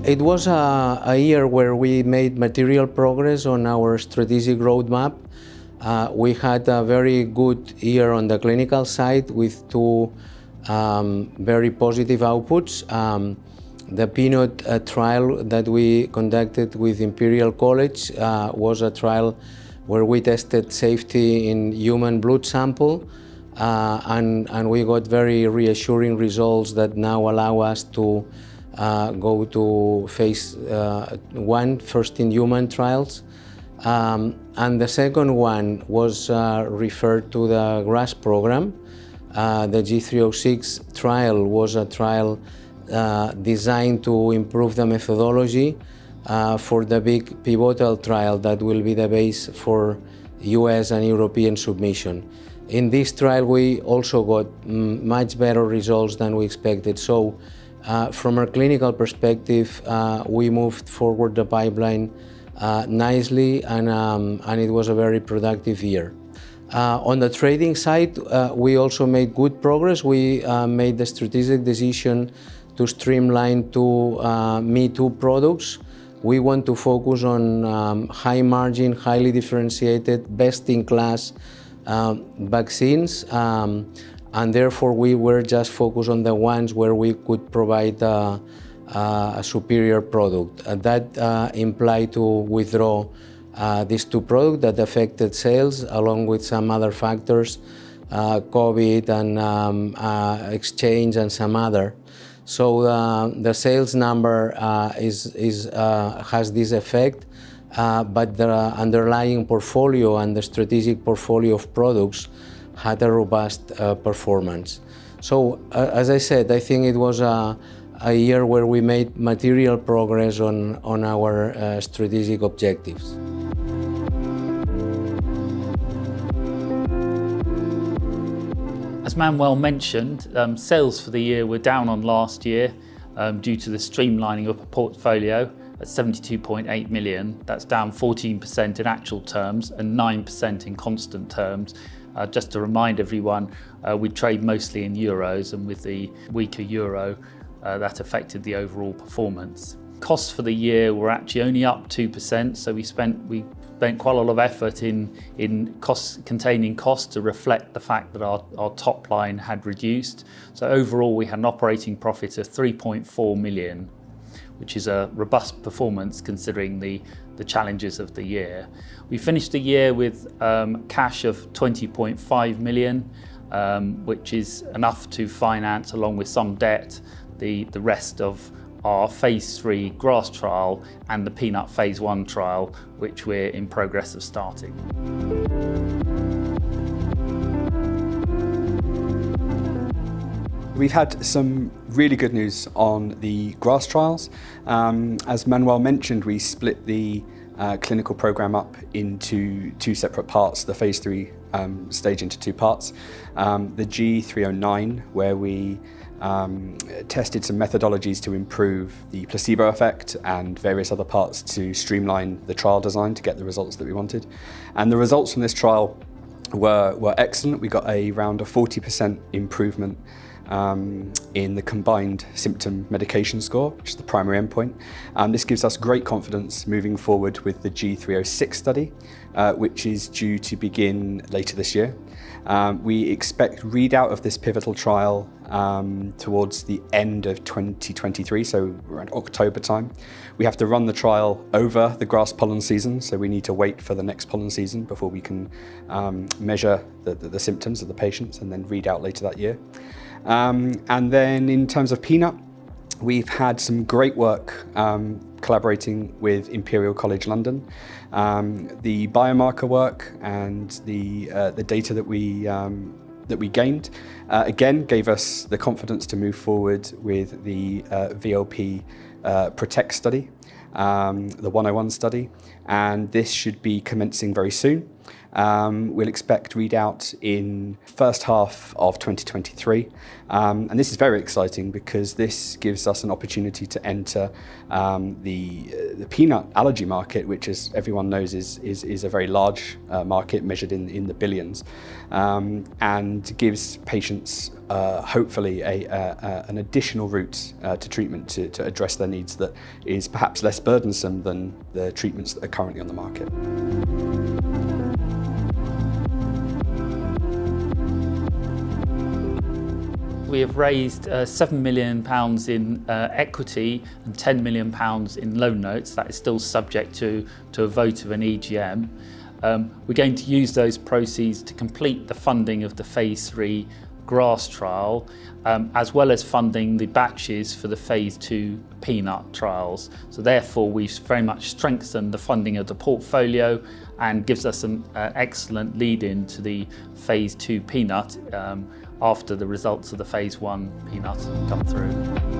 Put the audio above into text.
It was a year where we made material progress on our strategic roadmap. We had a very good year on the clinical side with two very positive outputs. The Peanut trial that we conducted with Imperial College was a trial where we tested safety in human blood sample, and we got very reassuring results that now allow us to go to phase 1, first in human trials. And the second one was referred to the GRASS program. The G306 trial was a trial designed to improve the methodology for the big pivotal trial that will be the base for US and European submission. In this trial, we also got much better results than we expected. So from a clinical perspective, we moved forward the pipeline nicely, and it was a very productive year. On the trading side, we also made good progress. We made the strategic decision to streamline to Me Too products. We want to focus on high margin, highly differentiated, best-in-class vaccines, and therefore we were just focused on the ones where we could provide a superior product. That implied to withdraw these two products that affected sales, along with some other factors, COVID and exchange and some other. So the sales number has this effect, but the underlying portfolio and the strategic portfolio of products had a robust performance. So as I said, I think it was a year where we made material progress on our strategic objectives. As Manuel mentioned, sales for the year were down on last year due to the streamlining of the portfolio at 72.8 million. That's down 14% in actual terms and 9% in constant terms. Just to remind everyone, we trade mostly in euros, and with the weaker euro, that affected the overall performance. Costs for the year were actually only up 2%, so we spent quite a lot of effort in containing costs to reflect the fact that our top line had reduced. So overall, we had an operating profit of 3.4 million, which is a robust performance considering the challenges of the year. We finished the year with cash of 20.5 million, which is enough to finance, along with some debt, the rest of our phase 3 GRASS trial and the Peanut phase 1 trial, which we're in progress of starting. We've had some really good news on the GRASS trials. As Manuel mentioned, we split the clinical program up into two separate parts, the phase 3 stage into two parts. The G309, where we tested some methodologies to improve the placebo effect and various other parts to streamline the trial design to get the results that we wanted. And the results from this trial were excellent. We got around a 40% improvement in the combined symptom medication score, which is the primary endpoint. This gives us great confidence moving forward with the G306 study, which is due to begin later this year. We expect readout of this pivotal trial towards the end of 2023, so around October time. We have to run the trial over the grass pollen season, so we need to wait for the next pollen season before we can measure the symptoms of the patients and then read out later that year. And then in terms of Peanut, we've had some great work collaborating with Imperial College London. The biomarker work and the data that we gained again gave us the confidence to move forward with the VLP Protect study, the 101 study, and this should be commencing very soon. We'll expect readout in first half of 2023. And this is very exciting because this gives us an opportunity to enter the peanut allergy market, which, as everyone knows, is a very large market measured in the billions, and gives patients hopefully an additional route to treatment to address their needs that is perhaps less burdensome than the treatments that are currently on the market. We have raised £7 million in equity and £10 million in loan notes. That is still subject to a vote of an EGM. We're going to use those proceeds to complete the funding of the phase 3 GRASS trial, as well as funding the batches for the phase 2 peanut trials. So therefore we've very much strengthened the funding of the portfolio and gives us an excellent lead in to the phase 2 peanut after the results of the phase 1 peanut come through.